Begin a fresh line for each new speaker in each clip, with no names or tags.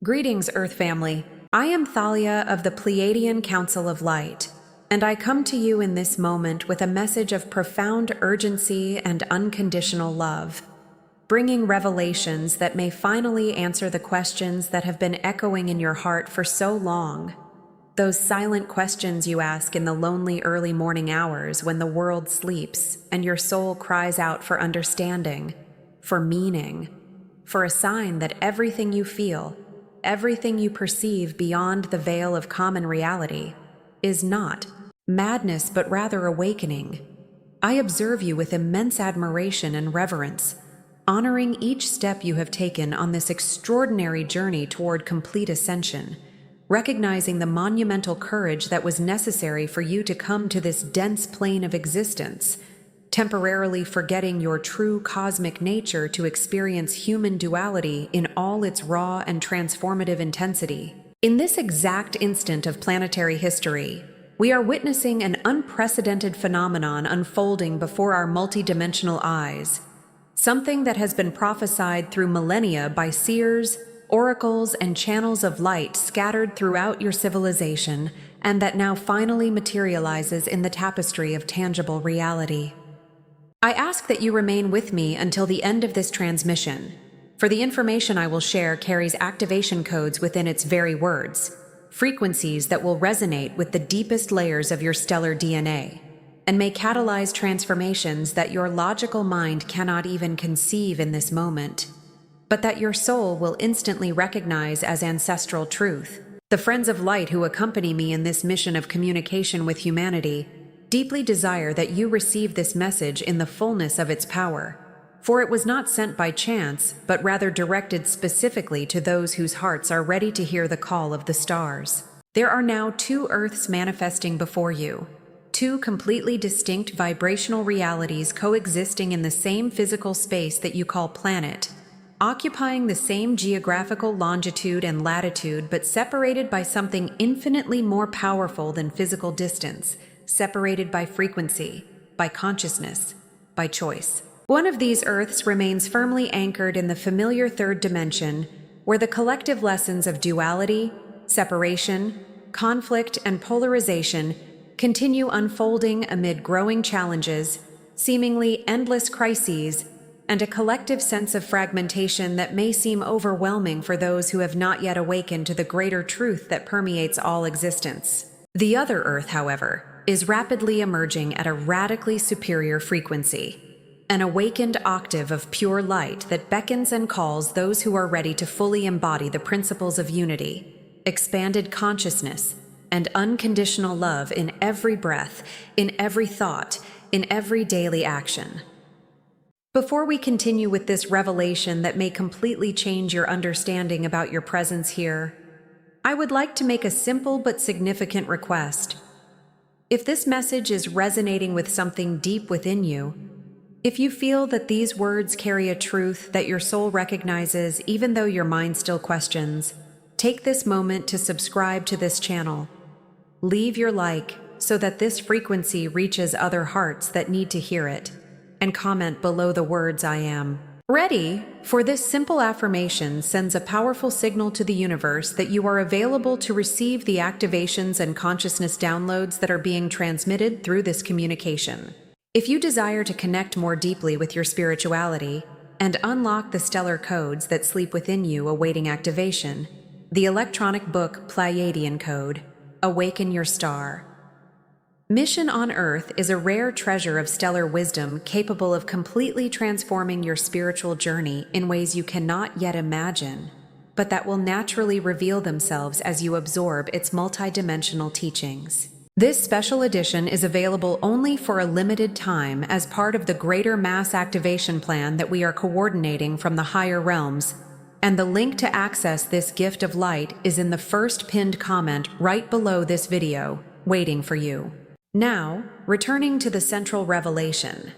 Greetings, Earth family. I am Thalia of the Pleiadian Council of Light, and I come to you in this moment with a message of profound urgency and unconditional love, bringing revelations that may finally answer the questions that have been echoing in your heart for so long. Those silent questions you ask in the lonely early morning hours when the world sleeps and your soul cries out for understanding, for meaning, for a sign that everything you feel, everything you perceive beyond the veil of common reality, is not madness but rather awakening. I observe you with immense admiration and reverence, honoring each step you have taken on this extraordinary journey toward complete ascension, recognizing the monumental courage that was necessary for you to come to this dense plane of existence, temporarily forgetting your true cosmic nature to experience human duality in all its raw and transformative intensity. In this exact instant of planetary history, we are witnessing an unprecedented phenomenon unfolding before our multidimensional eyes, something that has been prophesied through millennia by seers, oracles, and channels of light scattered throughout your civilization, and that now finally materializes in the tapestry of tangible reality. I ask that you remain with me until the end of this transmission, for the information I will share carries activation codes within its very words, frequencies that will resonate with the deepest layers of your stellar DNA, and may catalyze transformations that your logical mind cannot even conceive in this moment, but that your soul will instantly recognize as ancestral truth. The friends of light who accompany me in this mission of communication with humanity deeply desire that you receive this message in the fullness of its power, for it was not sent by chance, but rather directed specifically to those whose hearts are ready to hear the call of the stars. There are now two Earths manifesting before you, two completely distinct vibrational realities coexisting in the same physical space that you call planet, occupying the same geographical longitude and latitude, but separated by something infinitely more powerful than physical distance, separated by frequency, by consciousness, by choice. One of these Earths remains firmly anchored in the familiar third dimension, where the collective lessons of duality, separation, conflict, and polarization continue unfolding amid growing challenges, seemingly endless crises, and a collective sense of fragmentation that may seem overwhelming for those who have not yet awakened to the greater truth that permeates all existence. The other Earth, however, is rapidly emerging at a radically superior frequency, an awakened octave of pure light that beckons and calls those who are ready to fully embody the principles of unity, expanded consciousness, and unconditional love in every breath, in every thought, in every daily action. Before we continue with this revelation that may completely change your understanding about your presence here, I would like to make a simple but significant request. If this message is resonating with something deep within you, if you feel that these words carry a truth that your soul recognizes even though your mind still questions, take this moment to subscribe to this channel. Leave your like so that this frequency reaches other hearts that need to hear it, and comment below the words "I am ready," for this simple affirmation sends a powerful signal to the universe that you are available to receive the activations and consciousness downloads that are being transmitted through this communication. If you desire to connect more deeply with your spirituality and unlock the stellar codes that sleep within you awaiting activation, the electronic book Pleiadian Code, Awaken Your Star. Mission on Earth is a rare treasure of stellar wisdom capable of completely transforming your spiritual journey in ways you cannot yet imagine, but that will naturally reveal themselves as you absorb its multidimensional teachings. This special edition is available only for a limited time as part of the greater mass activation plan that we are coordinating from the higher realms, and the link to access this gift of light is in the first pinned comment right below this video, waiting for you. Now, returning to the central revelation.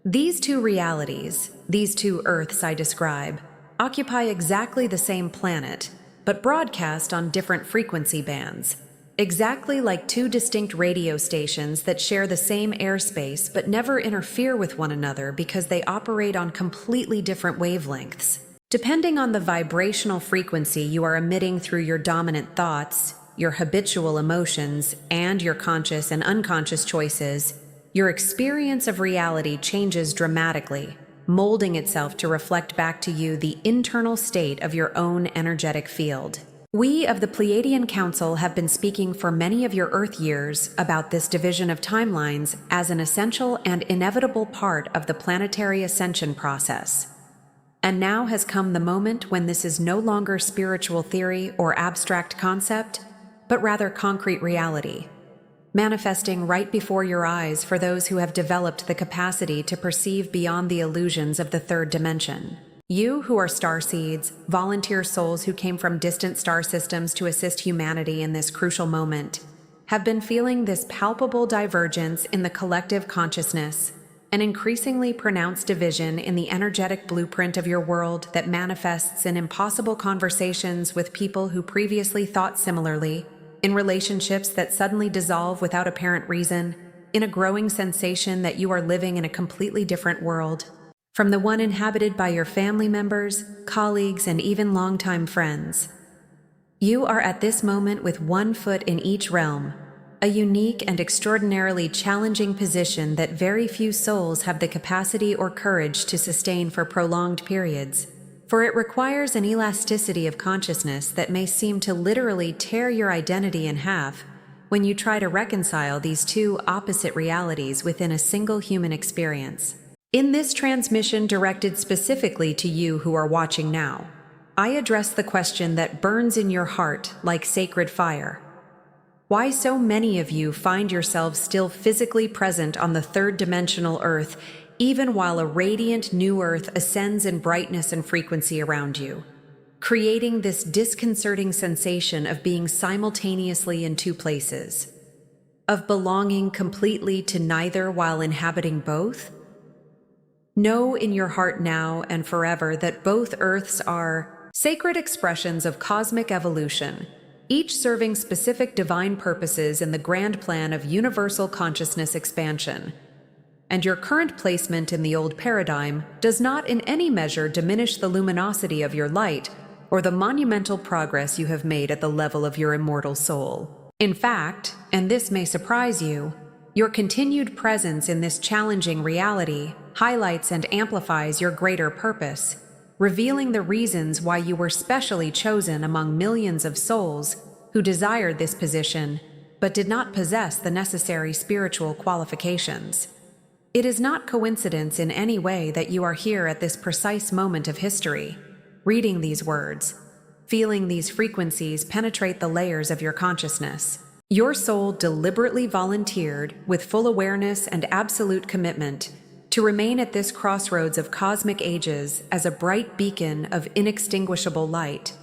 These two realities, these two Earths I describe, occupy exactly the same planet, but broadcast on different frequency bands. Exactly like two distinct radio stations that share the same airspace but never interfere with one another because they operate on completely different wavelengths. Depending on the vibrational frequency you are emitting through your dominant thoughts, your habitual emotions, and your conscious and unconscious choices, your experience of reality changes dramatically, molding itself to reflect back to you the internal state of your own energetic field. We of the Pleiadian Council have been speaking for many of your Earth years about this division of timelines as an essential and inevitable part of the planetary ascension process. And now has come the moment when this is no longer spiritual theory or abstract concept, but rather concrete reality, manifesting right before your eyes for those who have developed the capacity to perceive beyond the illusions of the third dimension. You who are starseeds, volunteer souls who came from distant star systems to assist humanity in this crucial moment, have been feeling this palpable divergence in the collective consciousness, an increasingly pronounced division in the energetic blueprint of your world that manifests in impossible conversations with people who previously thought similarly, in relationships that suddenly dissolve without apparent reason, in a growing sensation that you are living in a completely different world, from the one inhabited by your family members, colleagues, and even longtime friends. You are at this moment with one foot in each realm, a unique and extraordinarily challenging position that very few souls have the capacity or courage to sustain for prolonged periods, for it requires an elasticity of consciousness that may seem to literally tear your identity in half when you try to reconcile these two opposite realities within a single human experience. In this transmission directed specifically to you who are watching now, I address the question that burns in your heart like sacred fire. Why so many of you find yourselves still physically present on the third-dimensional Earth, even while a radiant new Earth ascends in brightness and frequency around you, creating this disconcerting sensation of being simultaneously in two places, of belonging completely to neither while inhabiting both? Know in your heart now and forever that both Earths are sacred expressions of cosmic evolution, each serving specific divine purposes in the grand plan of universal consciousness expansion. And your current placement in the old paradigm does not in any measure diminish the luminosity of your light or the monumental progress you have made at the level of your immortal soul. In fact, and this may surprise you, your continued presence in this challenging reality highlights and amplifies your greater purpose, revealing the reasons why you were specially chosen among millions of souls who desired this position but did not possess the necessary spiritual qualifications. It is not coincidence in any way that you are here at this precise moment of history, reading these words, feeling these frequencies penetrate the layers of your consciousness. Your soul deliberately volunteered, with full awareness and absolute commitment, to remain at this crossroads of cosmic ages as a bright beacon of inextinguishable light,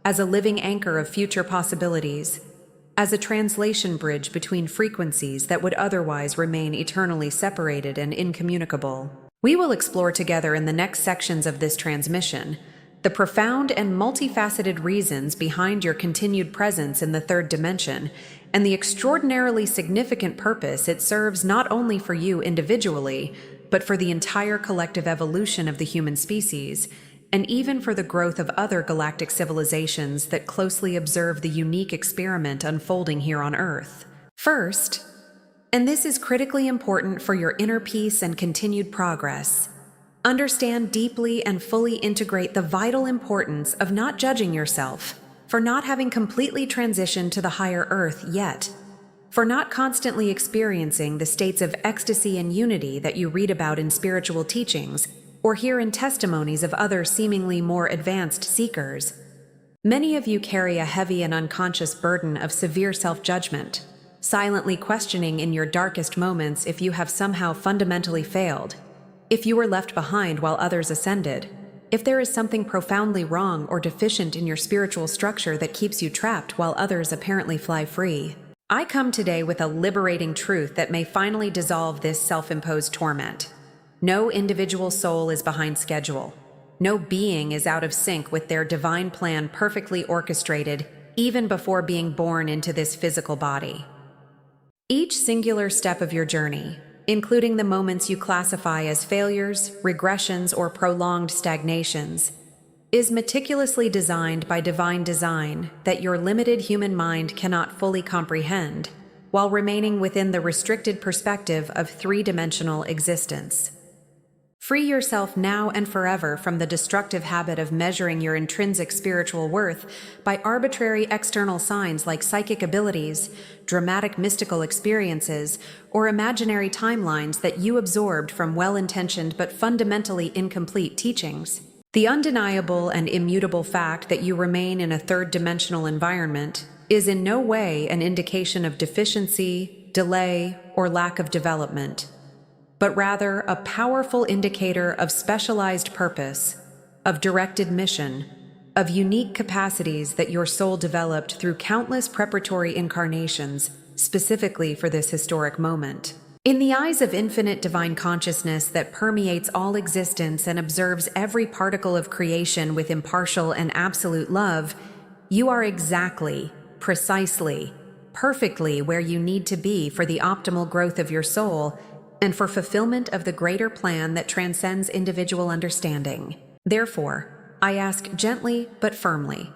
as a living anchor of future possibilities, as a translation bridge between frequencies that would otherwise remain eternally separated and incommunicable. We will explore together in the next sections of this transmission the profound and multifaceted reasons behind your continued presence in the third dimension and the extraordinarily significant purpose it serves not only for you individually, but for the entire collective evolution of the human species, and even for the growth of other galactic civilizations that closely observe the unique experiment unfolding here on Earth. First, and this is critically important for your inner peace and continued progress, understand deeply and fully integrate the vital importance of not judging yourself for not having completely transitioned to the higher Earth yet, for not constantly experiencing the states of ecstasy and unity that you read about in spiritual teachings or hear in testimonies of other seemingly more advanced seekers. Many of you carry a heavy and unconscious burden of severe self-judgment, silently questioning in your darkest moments if you have somehow fundamentally failed, if you were left behind while others ascended, if there is something profoundly wrong or deficient in your spiritual structure that keeps you trapped while others apparently fly free. I come today with a liberating truth that may finally dissolve this self-imposed torment. No individual soul is behind schedule. No being is out of sync with their divine plan perfectly orchestrated even before being born into this physical body. Each singular step of your journey, including the moments you classify as failures, regressions, or prolonged stagnations, is meticulously designed by divine design that your limited human mind cannot fully comprehend, while remaining within the restricted perspective of three-dimensional existence. Free yourself now and forever from the destructive habit of measuring your intrinsic spiritual worth by arbitrary external signs like psychic abilities, dramatic mystical experiences, or imaginary timelines that you absorbed from well-intentioned but fundamentally incomplete teachings. The undeniable and immutable fact that you remain in a third-dimensional environment is in no way an indication of deficiency, delay, or lack of development, but rather a powerful indicator of specialized purpose, of directed mission, of unique capacities that your soul developed through countless preparatory incarnations, specifically for this historic moment. In the eyes of infinite divine consciousness that permeates all existence and observes every particle of creation with impartial and absolute love, you are exactly, precisely, perfectly where you need to be for the optimal growth of your soul and for fulfillment of the greater plan that transcends individual understanding. Therefore, I ask gently but firmly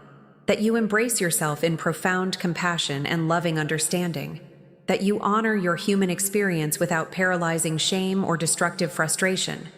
that you embrace yourself in profound compassion and loving understanding, that you honor your human experience without paralyzing shame or destructive frustration,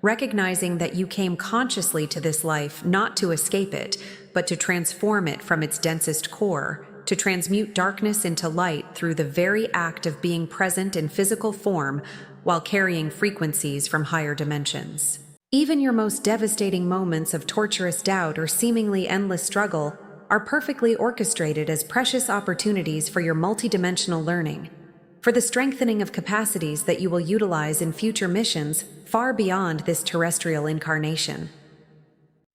recognizing that you came consciously to this life not to escape it, but to transform it from its densest core, to transmute darkness into light through the very act of being present in physical form while carrying frequencies from higher dimensions. Even your most devastating moments of torturous doubt or seemingly endless struggle are perfectly orchestrated as precious opportunities for your multidimensional learning, for the strengthening of capacities that you will utilize in future missions far beyond this terrestrial incarnation.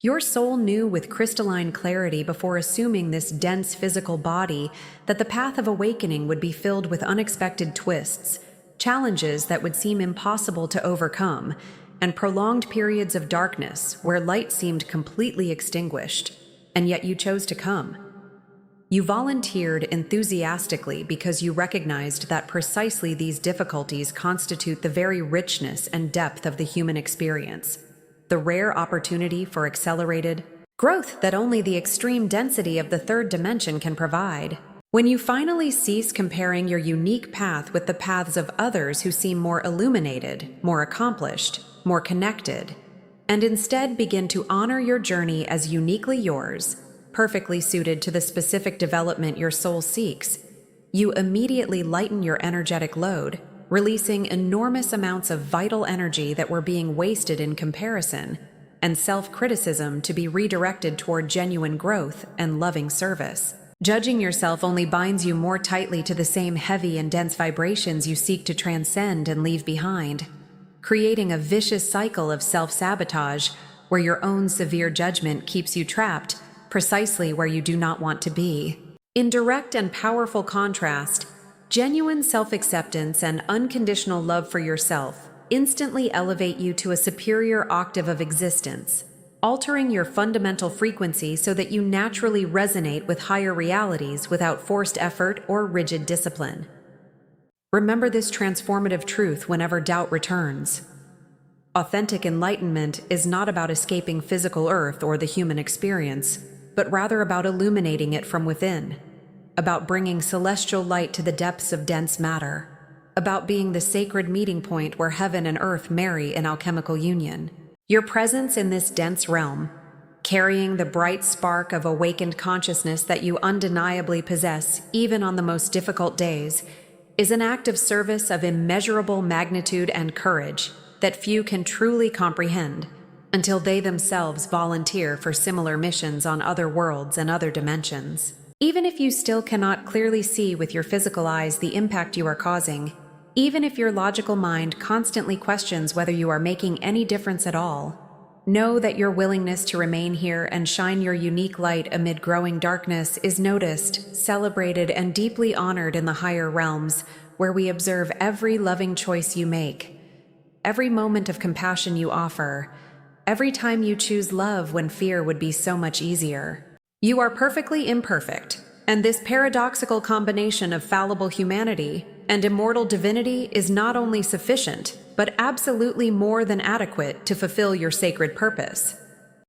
Your soul knew with crystalline clarity before assuming this dense physical body that the path of awakening would be filled with unexpected twists, challenges that would seem impossible to overcome, and prolonged periods of darkness where light seemed completely extinguished. And yet you chose to come. You volunteered enthusiastically because you recognized that precisely these difficulties constitute the very richness and depth of the human experience, the rare opportunity for accelerated growth that only the extreme density of the third dimension can provide. When you finally cease comparing your unique path with the paths of others who seem more illuminated, more accomplished, more connected, and instead begin to honor your journey as uniquely yours, perfectly suited to the specific development your soul seeks, you immediately lighten your energetic load, releasing enormous amounts of vital energy that were being wasted in comparison, and self-criticism to be redirected toward genuine growth and loving service. Judging yourself only binds you more tightly to the same heavy and dense vibrations you seek to transcend and leave behind, creating a vicious cycle of self-sabotage where your own severe judgment keeps you trapped precisely where you do not want to be. In direct and powerful contrast, genuine self-acceptance and unconditional love for yourself instantly elevate you to a superior octave of existence, altering your fundamental frequency so that you naturally resonate with higher realities without forced effort or rigid discipline. Remember this transformative truth whenever doubt returns. Authentic enlightenment is not about escaping physical earth or the human experience, but rather about illuminating it from within, about bringing celestial light to the depths of dense matter, about being the sacred meeting point where heaven and earth marry in alchemical union. Your presence in this dense realm, carrying the bright spark of awakened consciousness that you undeniably possess even on the most difficult days, is an act of service of immeasurable magnitude and courage that few can truly comprehend until they themselves volunteer for similar missions on other worlds and other dimensions. Even if you still cannot clearly see with your physical eyes the impact you are causing, even if your logical mind constantly questions whether you are making any difference at all, know that your willingness to remain here and shine your unique light amid growing darkness is noticed, celebrated, and deeply honored in the higher realms, where we observe every loving choice you make, every moment of compassion you offer, every time you choose love when fear would be so much easier. You are perfectly imperfect, and this paradoxical combination of fallible humanity and immortal divinity is not only sufficient, but absolutely more than adequate to fulfill your sacred purpose.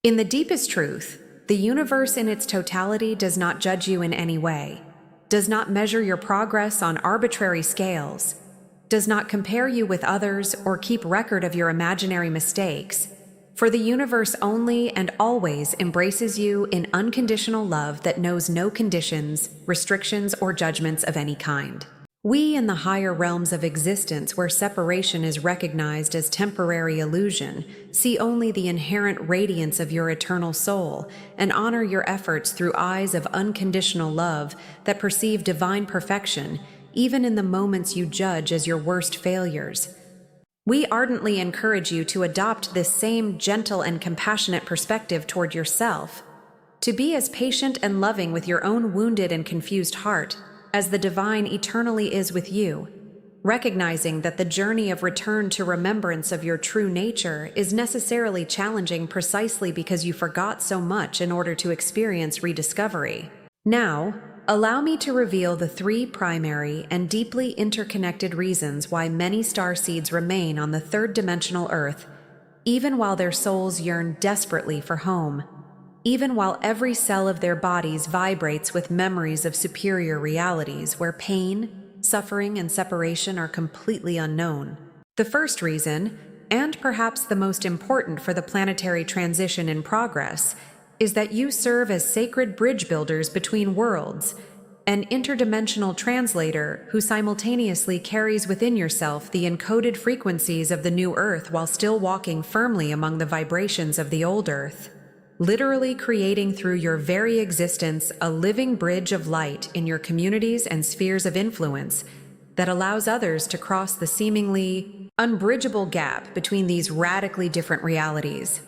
In the deepest truth, the universe in its totality does not judge you in any way, does not measure your progress on arbitrary scales, does not compare you with others or keep record of your imaginary mistakes, for the universe only and always embraces you in unconditional love that knows no conditions, restrictions, or judgments of any kind. We in the higher realms of existence, where separation is recognized as temporary illusion, see only the inherent radiance of your eternal soul and honor your efforts through eyes of unconditional love that perceive divine perfection, even in the moments you judge as your worst failures. We ardently encourage you to adopt this same gentle and compassionate perspective toward yourself, to be as patient and loving with your own wounded and confused heart as the divine eternally is with you, recognizing that the journey of return to remembrance of your true nature is necessarily challenging precisely because you forgot so much in order to experience rediscovery. Now, allow me to reveal the 3 primary and deeply interconnected reasons why many starseeds remain on the third-dimensional Earth, even while their souls yearn desperately for home, even while every cell of their bodies vibrates with memories of superior realities where pain, suffering, and separation are completely unknown. The first reason, and perhaps the most important for the planetary transition in progress, is that you serve as sacred bridge builders between worlds, an interdimensional translator who simultaneously carries within yourself the encoded frequencies of the new Earth while still walking firmly among the vibrations of the old Earth, literally creating through your very existence a living bridge of light in your communities and spheres of influence that allows others to cross the seemingly unbridgeable gap between these radically different realities.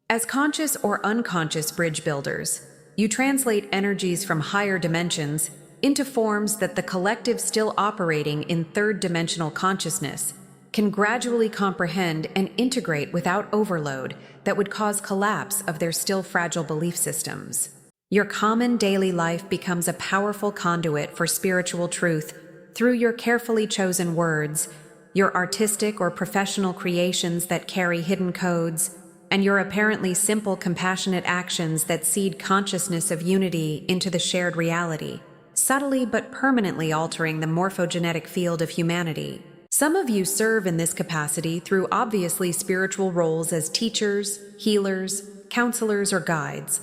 As conscious or unconscious bridge builders, you translate energies from higher dimensions into forms that the collective still operating in third-dimensional consciousness can gradually comprehend and integrate without overload that would cause collapse of their still fragile belief systems. Your common daily life becomes a powerful conduit for spiritual truth through your carefully chosen words, your artistic or professional creations that carry hidden codes, and your apparently simple, compassionate actions that seed consciousness of unity into the shared reality, subtly but permanently altering the morphogenetic field of humanity. Some of you serve in this capacity through obviously spiritual roles as teachers, healers, counselors, or guides,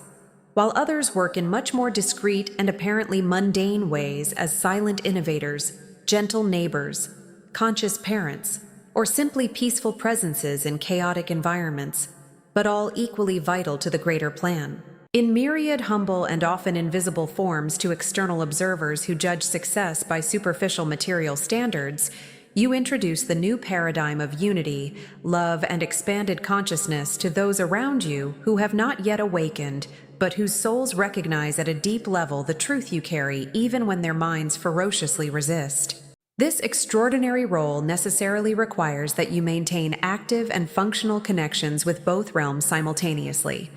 while others work in much more discreet and apparently mundane ways as silent innovators, gentle neighbors, conscious parents, or simply peaceful presences in chaotic environments, but all equally vital to the greater plan. In myriad humble and often invisible forms to external observers who judge success by superficial material standards, you introduce the new paradigm of unity, love, and expanded consciousness to those around you who have not yet awakened, but whose souls recognize at a deep level the truth you carry even when their minds ferociously resist. This extraordinary role necessarily requires that you maintain active and functional connections with both realms simultaneously,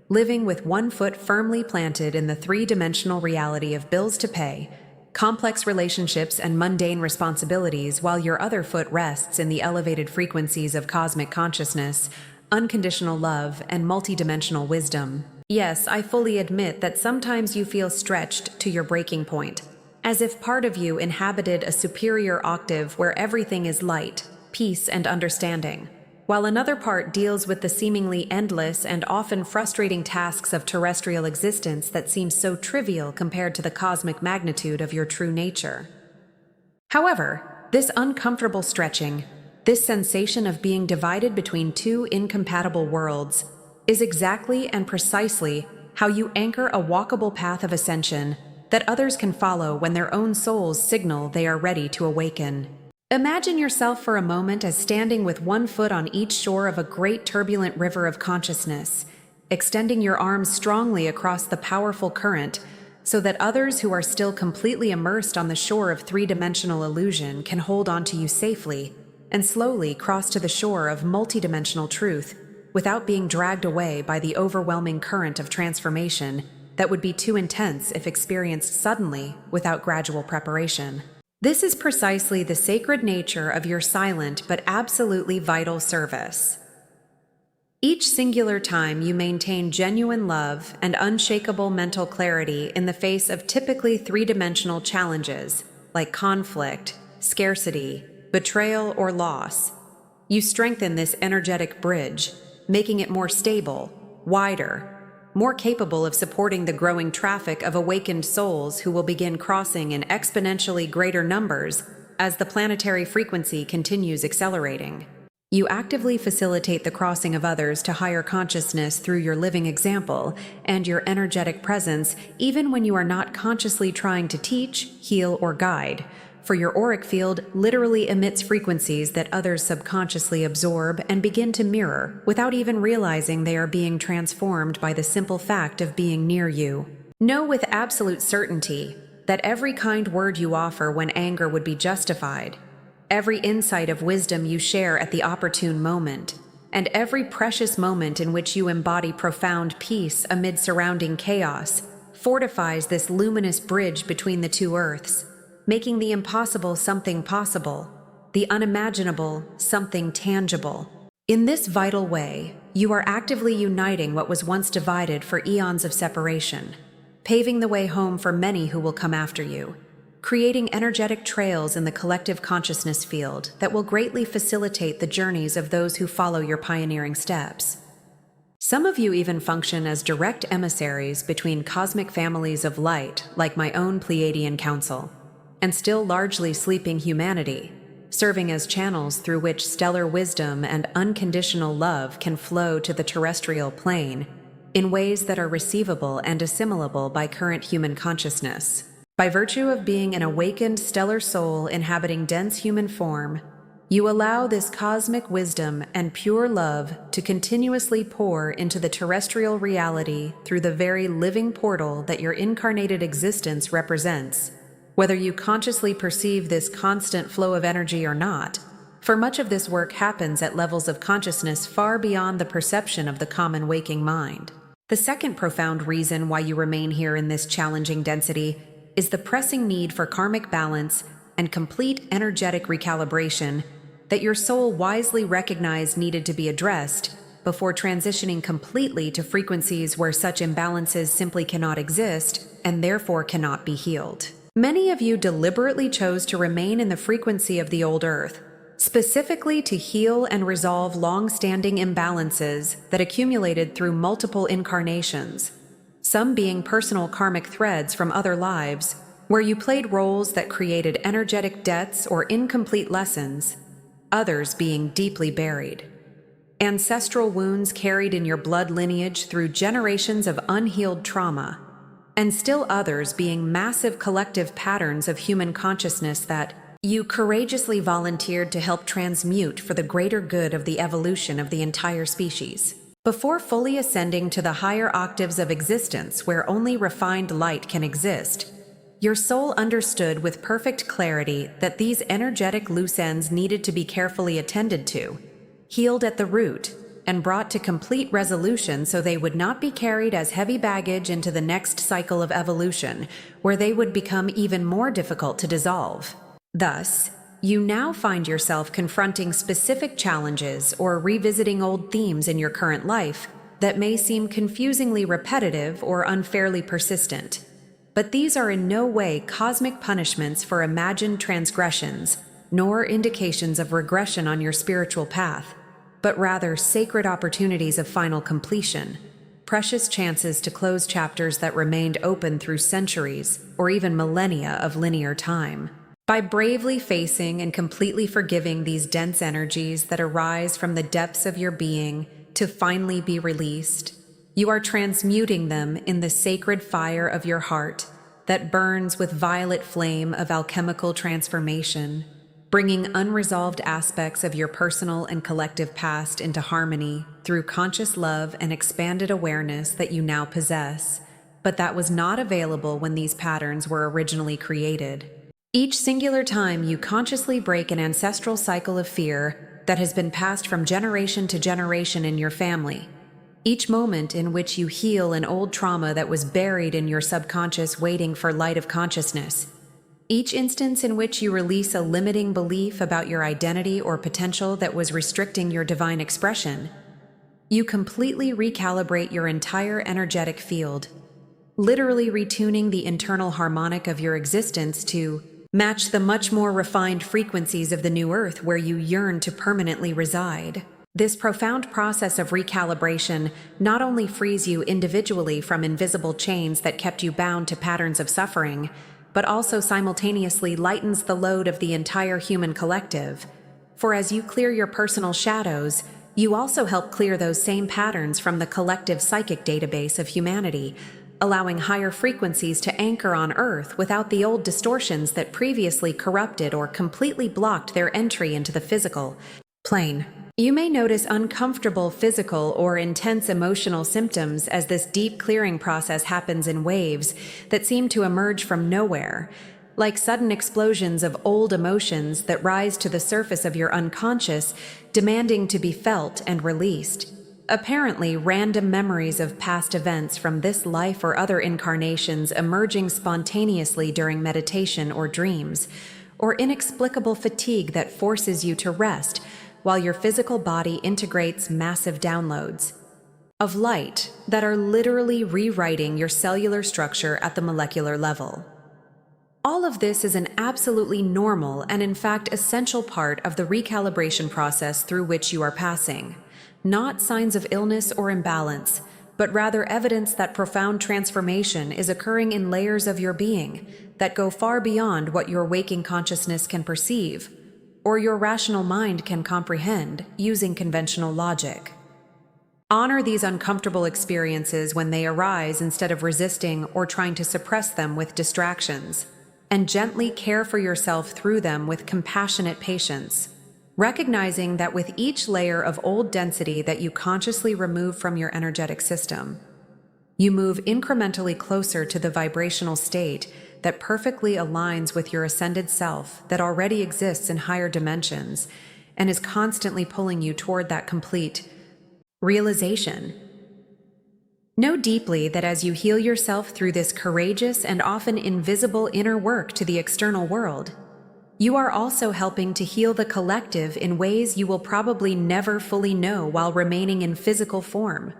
living with one foot firmly planted in the three-dimensional reality of bills to pay, complex relationships, and mundane responsibilities, while your other foot rests in the elevated frequencies of cosmic consciousness, unconditional love, and multidimensional wisdom. Yes, I fully admit that sometimes you feel stretched to your breaking point, as if part of you inhabited a superior octave where everything is light, peace, and understanding, while another part deals with the seemingly endless and often frustrating tasks of terrestrial existence that seem so trivial compared to the cosmic magnitude of your true nature. However, this uncomfortable stretching, this sensation of being divided between two incompatible worlds, is exactly and precisely how you anchor a walkable path of ascension that others can follow when their own souls signal they are ready to awaken. Imagine yourself for a moment as standing with one foot on each shore of a great turbulent river of consciousness, extending your arms strongly across the powerful current so that others who are still completely immersed on the shore of three-dimensional illusion can hold onto you safely and slowly cross to the shore of multidimensional truth without being dragged away by the overwhelming current of transformation that would be too intense if experienced suddenly without gradual preparation. This is precisely the sacred nature of your silent but absolutely vital service. Each singular time you maintain genuine love and unshakable mental clarity in the face of typically three-dimensional challenges like conflict, scarcity, betrayal, or loss. You strengthen this energetic bridge, making it more stable, wider, more capable of supporting the growing traffic of awakened souls who will begin crossing in exponentially greater numbers as the planetary frequency continues accelerating. You actively facilitate the crossing of others to higher consciousness through your living example and your energetic presence, even when you are not consciously trying to teach, heal, or guide, for your auric field literally emits frequencies that others subconsciously absorb and begin to mirror without even realizing they are being transformed by the simple fact of being near you. Know with absolute certainty that every kind word you offer when anger would be justified, every insight of wisdom you share at the opportune moment, and every precious moment in which you embody profound peace amid surrounding chaos, fortifies this luminous bridge between the two earths, making the impossible something possible, the unimaginable something tangible. In this vital way, you are actively uniting what was once divided for eons of separation, paving the way home for many who will come after you, creating energetic trails in the collective consciousness field that will greatly facilitate the journeys of those who follow your pioneering steps. Some of you even function as direct emissaries between cosmic families of light, like my own Pleiadian Council, and still largely sleeping humanity, serving as channels through which stellar wisdom and unconditional love can flow to the terrestrial plane in ways that are receivable and assimilable by current human consciousness. By virtue of being an awakened stellar soul inhabiting dense human form, you allow this cosmic wisdom and pure love to continuously pour into the terrestrial reality through the very living portal that your incarnated existence represents, whether you consciously perceive this constant flow of energy or not, for much of this work happens at levels of consciousness far beyond the perception of the common waking mind. The second profound reason why you remain here in this challenging density is the pressing need for karmic balance and complete energetic recalibration that your soul wisely recognized needed to be addressed before transitioning completely to frequencies where such imbalances simply cannot exist and therefore cannot be healed. Many of you deliberately chose to remain in the frequency of the old earth, specifically to heal and resolve long-standing imbalances that accumulated through multiple incarnations, some being personal karmic threads from other lives, where you played roles that created energetic debts or incomplete lessons, others being deeply buried. Ancestral wounds carried in your blood lineage through generations of unhealed trauma, and still others being massive collective patterns of human consciousness that you courageously volunteered to help transmute for the greater good of the evolution of the entire species. Before fully ascending to the higher octaves of existence where only refined light can exist, your soul understood with perfect clarity that these energetic loose ends needed to be carefully attended to, healed at the root, and brought to complete resolution so they would not be carried as heavy baggage into the next cycle of evolution, where they would become even more difficult to dissolve. Thus, you now find yourself confronting specific challenges or revisiting old themes in your current life that may seem confusingly repetitive or unfairly persistent. But these are in no way cosmic punishments for imagined transgressions, nor indications of regression on your spiritual path, but rather sacred opportunities of final completion, precious chances to close chapters that remained open through centuries or even millennia of linear time. By bravely facing and completely forgiving these dense energies that arise from the depths of your being to finally be released, you are transmuting them in the sacred fire of your heart that burns with violet flame of alchemical transformation, bringing unresolved aspects of your personal and collective past into harmony through conscious love and expanded awareness that you now possess, but that was not available when these patterns were originally created. Each singular time you consciously break an ancestral cycle of fear that has been passed from generation to generation in your family, each moment in which you heal an old trauma that was buried in your subconscious waiting for light of consciousness, each instance in which you release a limiting belief about your identity or potential that was restricting your divine expression, You completely recalibrate your entire energetic field, literally retuning the internal harmonic of your existence to match the much more refined frequencies of the new earth where you yearn to permanently reside. This profound process of recalibration not only frees you individually from invisible chains that kept you bound to patterns of suffering, but also simultaneously lightens the load of the entire human collective. For as you clear your personal shadows, you also help clear those same patterns from the collective psychic database of humanity, allowing higher frequencies to anchor on Earth without the old distortions that previously corrupted or completely blocked their entry into the physical plane. You may notice uncomfortable physical or intense emotional symptoms as this deep clearing process happens in waves that seem to emerge from nowhere, like sudden explosions of old emotions that rise to the surface of your unconscious, demanding to be felt and released. Apparently, random memories of past events from this life or other incarnations emerging spontaneously during meditation or dreams, or inexplicable fatigue that forces you to rest while your physical body integrates massive downloads of light that are literally rewriting your cellular structure at the molecular level. All of this is an absolutely normal and in fact essential part of the recalibration process through which you are passing. Not signs of illness or imbalance, but rather evidence that profound transformation is occurring in layers of your being that go far beyond what your waking consciousness can perceive, or your rational mind can comprehend using conventional logic. Honor these uncomfortable experiences when they arise instead of resisting or trying to suppress them with distractions, and gently care for yourself through them with compassionate patience, recognizing that with each layer of old density that you consciously remove from your energetic system, you move incrementally closer to the vibrational state that perfectly aligns with your ascended self that already exists in higher dimensions and is constantly pulling you toward that complete realization. Know deeply that as you heal yourself through this courageous and often invisible inner work to the external world, you are also helping to heal the collective in ways you will probably never fully know while remaining in physical form.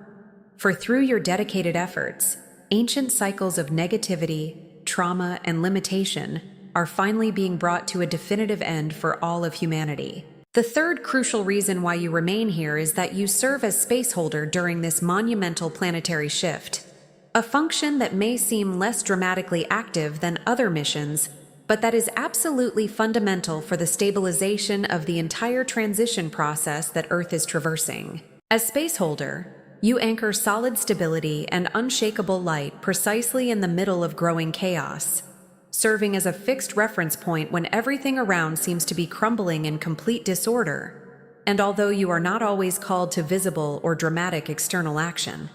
For through your dedicated efforts, ancient cycles of negativity, trauma, and limitation are finally being brought to a definitive end for all of humanity. The third crucial reason why you remain here is that you serve as spaceholder during this monumental planetary shift, a function that may seem less dramatically active than other missions, but that is absolutely fundamental for the stabilization of the entire transition process that Earth is traversing. As spaceholder, you anchor solid stability and unshakable light precisely in the middle of growing chaos, serving as a fixed reference point when everything around seems to be crumbling in complete disorder. And although you are not always called to visible or dramatic external action,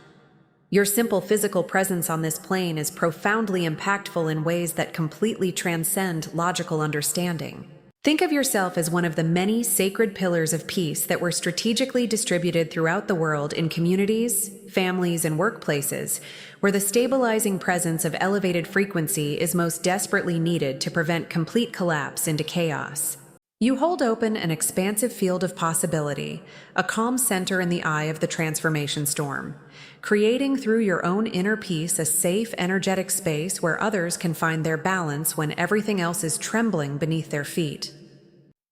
your simple physical presence on this plane is profoundly impactful in ways that completely transcend logical understanding. Think of yourself as one of the many sacred pillars of peace that were strategically distributed throughout the world in communities, families, and workplaces, where the stabilizing presence of elevated frequency is most desperately needed to prevent complete collapse into chaos. You hold open an expansive field of possibility, a calm center in the eye of the transformation storm, creating through your own inner peace a safe, energetic space where others can find their balance when everything else is trembling beneath their feet.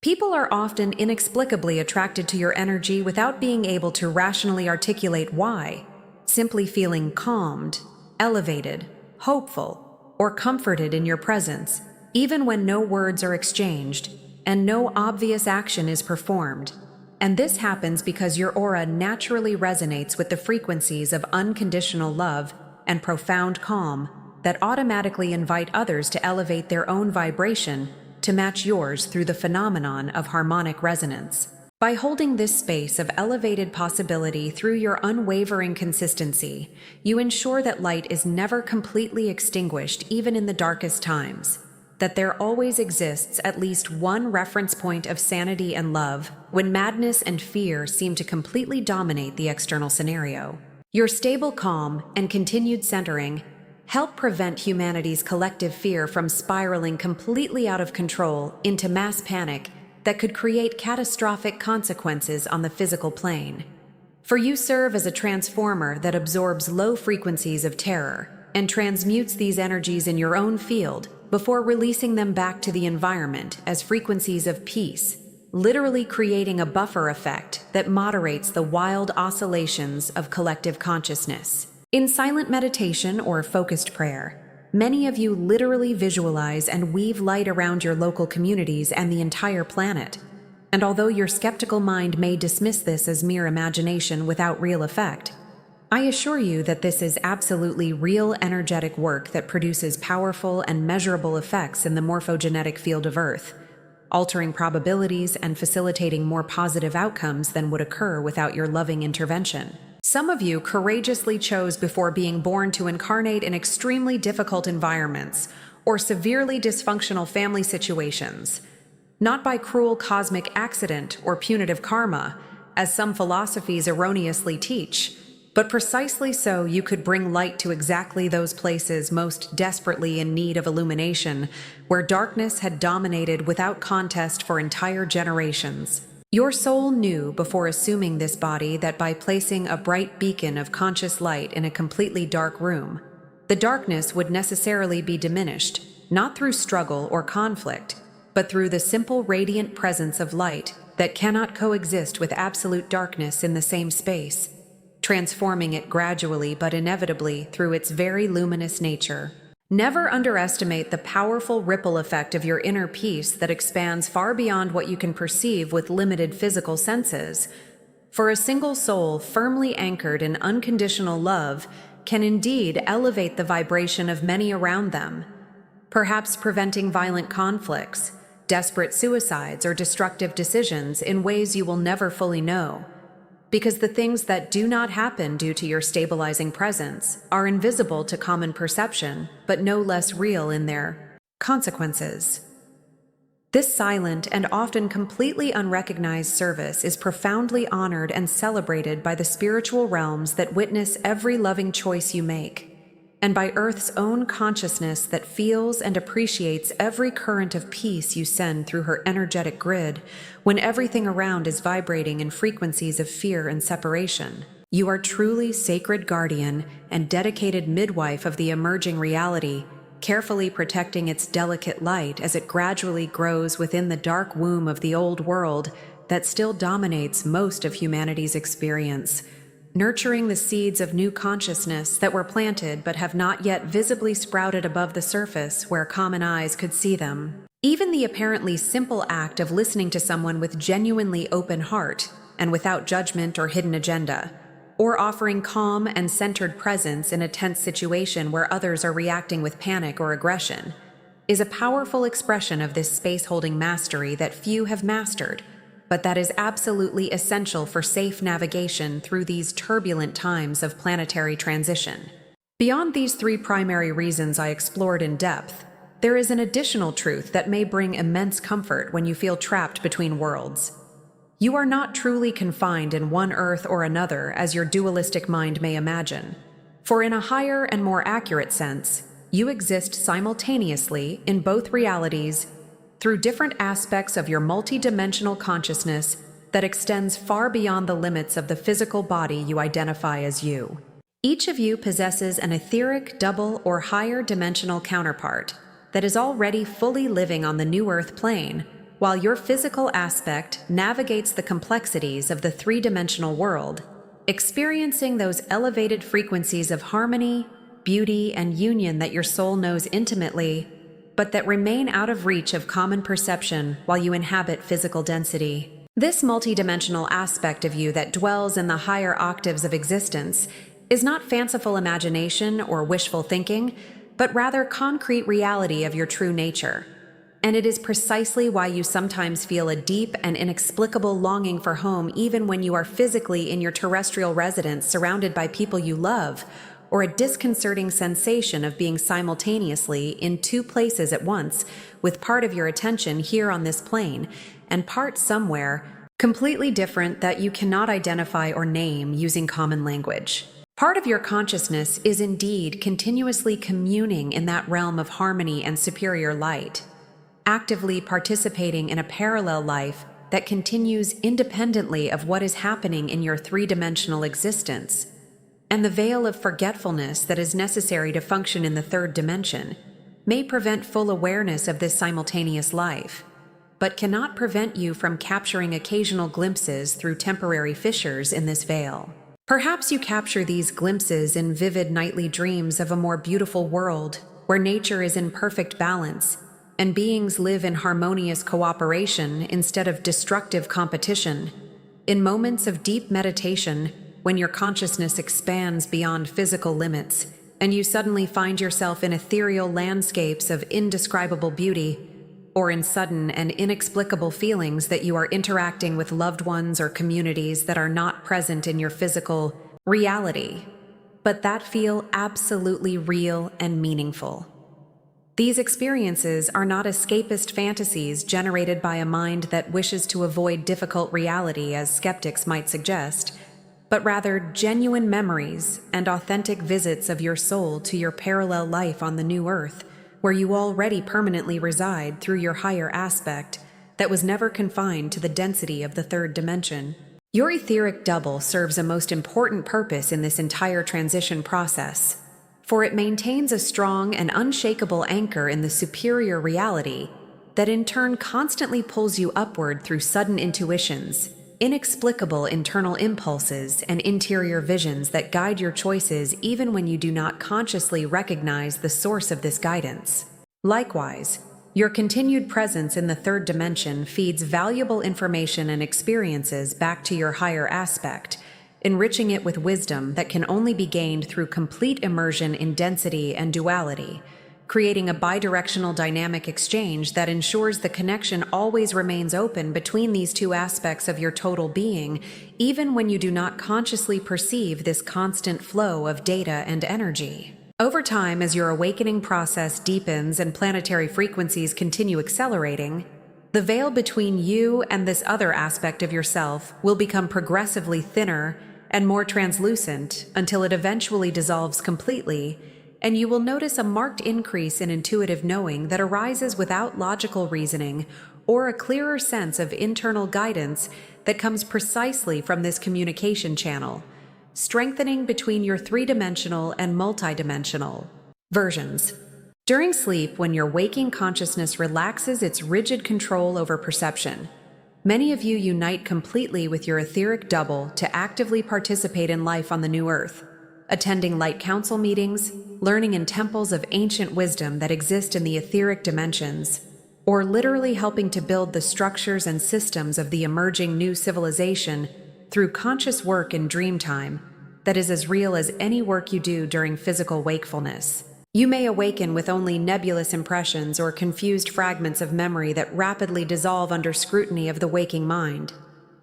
People are often inexplicably attracted to your energy without being able to rationally articulate why, simply feeling calmed, elevated, hopeful, or comforted in your presence, even when no words are exchanged and no obvious action is performed. And this happens because your aura naturally resonates with the frequencies of unconditional love and profound calm that automatically invite others to elevate their own vibration to match yours through the phenomenon of harmonic resonance. By holding this space of elevated possibility through your unwavering consistency, you ensure that light is never completely extinguished even in the darkest times, that there always exists at least one reference point of sanity and love when madness and fear seem to completely dominate the external scenario. Your stable calm and continued centering help prevent humanity's collective fear from spiraling completely out of control into mass panic that could create catastrophic consequences on the physical plane. For you serve as a transformer that absorbs low frequencies of terror and transmutes these energies in your own field before releasing them back to the environment as frequencies of peace, literally creating a buffer effect that moderates the wild oscillations of collective consciousness. In silent meditation or focused prayer, many of you literally visualize and weave light around your local communities and the entire planet. And although your skeptical mind may dismiss this as mere imagination without real effect, I assure you that this is absolutely real energetic work that produces powerful and measurable effects in the morphogenetic field of Earth, altering probabilities and facilitating more positive outcomes than would occur without your loving intervention. Some of you courageously chose before being born to incarnate in extremely difficult environments or severely dysfunctional family situations, not by cruel cosmic accident or punitive karma, as some philosophies erroneously teach, but precisely so you could bring light to exactly those places most desperately in need of illumination, where darkness had dominated without contest for entire generations. Your soul knew before assuming this body that by placing a bright beacon of conscious light in a completely dark room, the darkness would necessarily be diminished, not through struggle or conflict, but through the simple radiant presence of light that cannot coexist with absolute darkness in the same space, transforming it gradually but inevitably through its very luminous nature. Never underestimate the powerful ripple effect of your inner peace that expands far beyond what you can perceive with limited physical senses. For a single soul firmly anchored in unconditional love can indeed elevate the vibration of many around them, perhaps preventing violent conflicts, desperate suicides, or destructive decisions in ways you will never fully know. Because the things that do not happen due to your stabilizing presence are invisible to common perception, but no less real in their consequences. This silent and often completely unrecognized service is profoundly honored and celebrated by the spiritual realms that witness every loving choice you make, and by Earth's own consciousness that feels and appreciates every current of peace you send through her energetic grid when everything around is vibrating in frequencies of fear and separation. You are truly sacred guardian and dedicated midwife of the emerging reality, carefully protecting its delicate light as it gradually grows within the dark womb of the old world that still dominates most of humanity's experience, nurturing the seeds of new consciousness that were planted but have not yet visibly sprouted above the surface where common eyes could see them. Even the apparently simple act of listening to someone with genuinely open heart and without judgment or hidden agenda, or offering calm and centered presence in a tense situation where others are reacting with panic or aggression, is a powerful expression of this space-holding mastery that few have mastered, but that is absolutely essential for safe navigation through these turbulent times of planetary transition. Beyond these three primary reasons I explored in depth, there is an additional truth that may bring immense comfort when you feel trapped between worlds. You are not truly confined in one Earth or another as your dualistic mind may imagine, for in a higher and more accurate sense, you exist simultaneously in both realities through different aspects of your multidimensional consciousness that extends far beyond the limits of the physical body you identify as you. Each of you possesses an etheric, double, or higher dimensional counterpart that is already fully living on the new Earth plane, while your physical aspect navigates the complexities of the three-dimensional world, experiencing those elevated frequencies of harmony, beauty, and union that your soul knows intimately, but that remain out of reach of common perception while you inhabit physical density. This multidimensional aspect of you that dwells in the higher octaves of existence is not fanciful imagination or wishful thinking, but rather concrete reality of your true nature. And it is precisely why you sometimes feel a deep and inexplicable longing for home even when you are physically in your terrestrial residence surrounded by people you love, or a disconcerting sensation of being simultaneously in two places at once, with part of your attention here on this plane, and part somewhere completely different that you cannot identify or name using common language. Part of your consciousness is indeed continuously communing in that realm of harmony and superior light, actively participating in a parallel life that continues independently of what is happening in your three-dimensional existence, and the veil of forgetfulness that is necessary to function in the third dimension may prevent full awareness of this simultaneous life, but cannot prevent you from capturing occasional glimpses through temporary fissures in this veil. Perhaps you capture these glimpses in vivid nightly dreams of a more beautiful world where nature is in perfect balance and beings live in harmonious cooperation instead of destructive competition. In moments of deep meditation, when your consciousness expands beyond physical limits and you suddenly find yourself in ethereal landscapes of indescribable beauty, or in sudden and inexplicable feelings that you are interacting with loved ones or communities that are not present in your physical reality, but that feel absolutely real and meaningful. These experiences are not escapist fantasies generated by a mind that wishes to avoid difficult reality, as skeptics might suggest, but rather genuine memories and authentic visits of your soul to your parallel life on the new earth, where you already permanently reside through your higher aspect that was never confined to the density of the third dimension. Your etheric double serves a most important purpose in this entire transition process, for it maintains a strong and unshakable anchor in the superior reality that in turn constantly pulls you upward through sudden intuitions, inexplicable internal impulses, and interior visions that guide your choices even when you do not consciously recognize the source of this guidance. Likewise, your continued presence in the third dimension feeds valuable information and experiences back to your higher aspect, enriching it with wisdom that can only be gained through complete immersion in density and duality, creating a bidirectional dynamic exchange that ensures the connection always remains open between these two aspects of your total being, even when you do not consciously perceive this constant flow of data and energy. Over time, as your awakening process deepens and planetary frequencies continue accelerating, the veil between you and this other aspect of yourself will become progressively thinner and more translucent until it eventually dissolves completely, and you will notice a marked increase in intuitive knowing that arises without logical reasoning or a clearer sense of internal guidance that comes precisely from this communication channel, strengthening between your three-dimensional and multidimensional versions. During sleep, when your waking consciousness relaxes its rigid control over perception, many of you unite completely with your etheric double to actively participate in life on the new earth, attending light council meetings, learning in temples of ancient wisdom that exist in the etheric dimensions, or literally helping to build the structures and systems of the emerging new civilization through conscious work in dream time that is as real as any work you do during physical wakefulness. You may awaken with only nebulous impressions or confused fragments of memory that rapidly dissolve under scrutiny of the waking mind.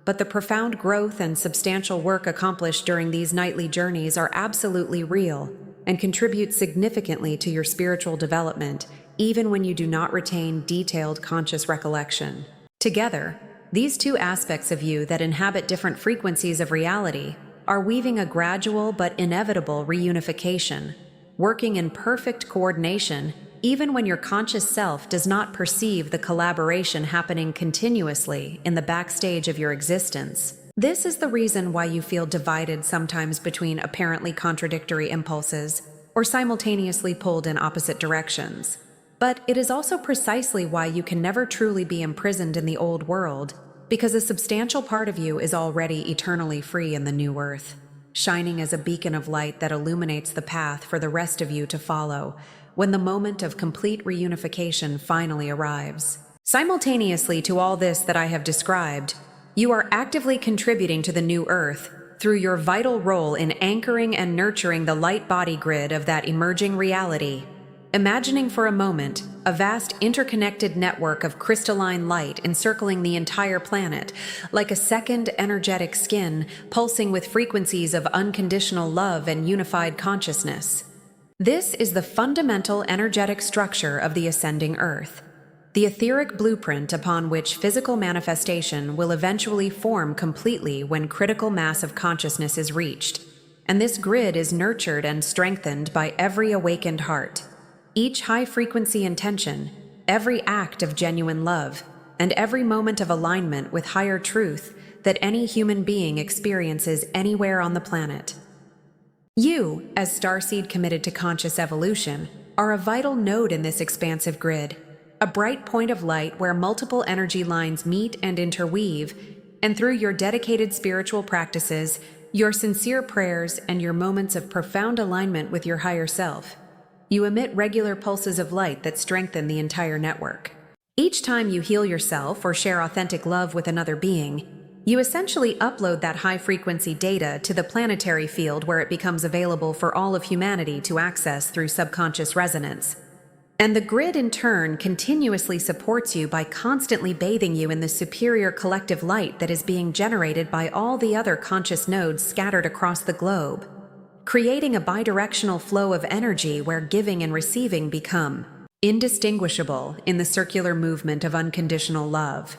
But the profound growth and substantial work accomplished during these nightly journeys are absolutely real and contribute significantly to your spiritual development, even when you do not retain detailed conscious recollection. Together, these two aspects of you that inhabit different frequencies of reality are weaving a gradual but inevitable reunification, working in perfect coordination even when your conscious self does not perceive the collaboration happening continuously in the backstage of your existence. This is the reason why you feel divided sometimes between apparently contradictory impulses or simultaneously pulled in opposite directions. But it is also precisely why you can never truly be imprisoned in the old world, because a substantial part of you is already eternally free in the new earth, shining as a beacon of light that illuminates the path for the rest of you to follow when the moment of complete reunification finally arrives. Simultaneously to all this that I have described, you are actively contributing to the new earth through your vital role in anchoring and nurturing the light body grid of that emerging reality. Imagining for a moment a vast interconnected network of crystalline light encircling the entire planet, like a second energetic skin pulsing with frequencies of unconditional love and unified consciousness. This is the fundamental energetic structure of the ascending earth, the etheric blueprint upon which physical manifestation will eventually form completely when critical mass of consciousness is reached, and this grid is nurtured and strengthened by every awakened heart. Each high-frequency intention, every act of genuine love, and every moment of alignment with higher truth that any human being experiences anywhere on the planet. You, as starseed committed to conscious evolution, are a vital node in this expansive grid, a bright point of light where multiple energy lines meet and interweave, and through your dedicated spiritual practices, your sincere prayers, and your moments of profound alignment with your higher self, you emit regular pulses of light that strengthen the entire network. Each time you heal yourself or share authentic love with another being, you essentially upload that high-frequency data to the planetary field where it becomes available for all of humanity to access through subconscious resonance. And the grid, in turn, continuously supports you by constantly bathing you in the superior collective light that is being generated by all the other conscious nodes scattered across the globe, creating a bidirectional flow of energy where giving and receiving become indistinguishable in the circular movement of unconditional love.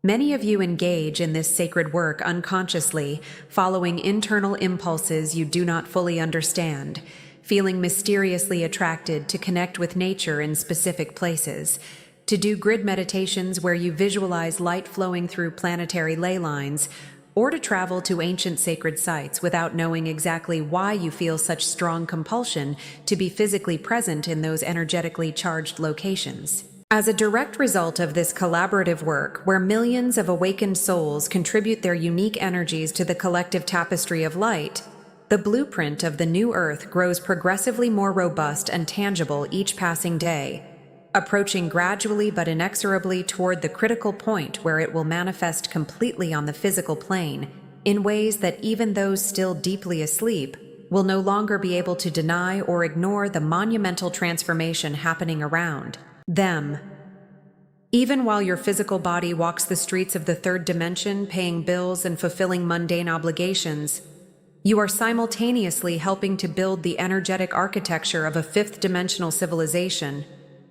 Many of you engage in this sacred work unconsciously, following internal impulses you do not fully understand, feeling mysteriously attracted to connect with nature in specific places, to do grid meditations where you visualize light flowing through planetary ley lines, or to travel to ancient sacred sites without knowing exactly why you feel such strong compulsion to be physically present in those energetically charged locations. As a direct result of this collaborative work, where millions of awakened souls contribute their unique energies to the collective tapestry of light, the blueprint of the new Earth grows progressively more robust and tangible each passing day, approaching gradually but inexorably toward the critical point where it will manifest completely on the physical plane in ways that even those still deeply asleep will no longer be able to deny or ignore the monumental transformation happening around them. Even while your physical body walks the streets of the third dimension, paying bills and fulfilling mundane obligations, you are simultaneously helping to build the energetic architecture of a fifth-dimensional civilization,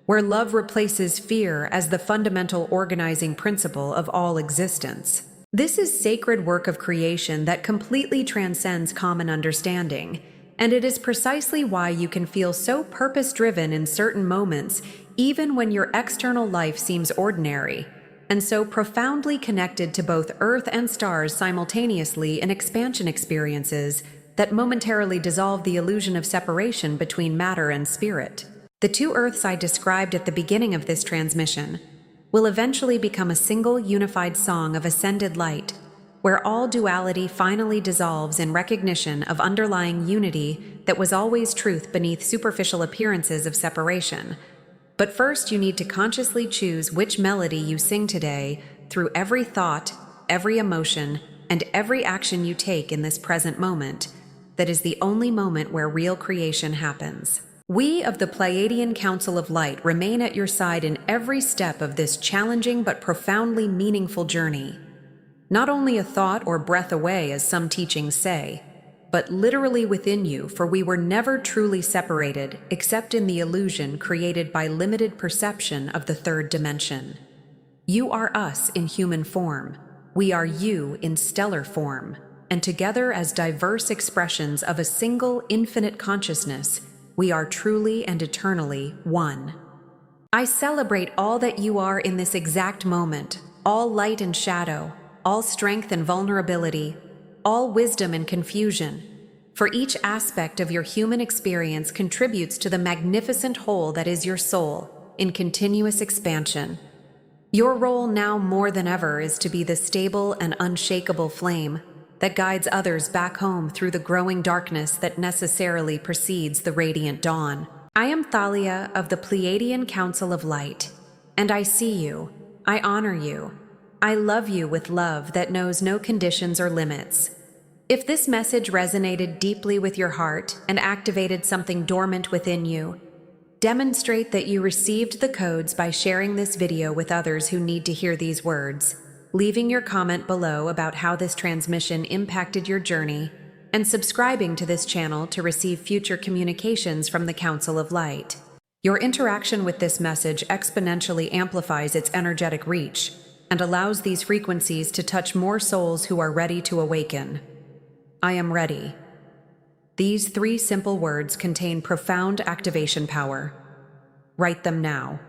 where love replaces fear as the fundamental organizing principle of all existence. This is sacred work of creation that completely transcends common understanding, and it is precisely why you can feel so purpose-driven in certain moments, even when your external life seems ordinary, and so profoundly connected to both Earth and stars simultaneously in expansion experiences that momentarily dissolve the illusion of separation between matter and spirit. The two Earths I described at the beginning of this transmission will eventually become a single unified song of ascended light, where all duality finally dissolves in recognition of underlying unity that was always truth beneath superficial appearances of separation. But first, you need to consciously choose which melody you sing today through every thought, every emotion, and every action you take in this present moment. That is the only moment where real creation happens. We of the Pleiadian Council of Light remain at your side in every step of this challenging but profoundly meaningful journey. Not only a thought or breath away, as some teachings say, but literally within you, for we were never truly separated except in the illusion created by limited perception of the third dimension. You are us in human form. We are you in stellar form. And together as diverse expressions of a single infinite consciousness, we are truly and eternally one. I celebrate all that you are in this exact moment, all light and shadow, all strength and vulnerability, all wisdom and confusion, for each aspect of your human experience contributes to the magnificent whole that is your soul in continuous expansion. Your role now more than ever is to be the stable and unshakable flame that guides others back home through the growing darkness that necessarily precedes the radiant dawn. I am Thalia of the Pleiadian Council of Light, and I see you, I honor you, I love you with love that knows no conditions or limits. If this message resonated deeply with your heart and activated something dormant within you, demonstrate that you received the codes by sharing this video with others who need to hear these words, leaving your comment below about how this transmission impacted your journey, and subscribing to this channel to receive future communications from the Council of Light. Your interaction with this message exponentially amplifies its energetic reach and allows these frequencies to touch more souls who are ready to awaken. I am ready. These 3 simple words contain profound activation power. Write them now.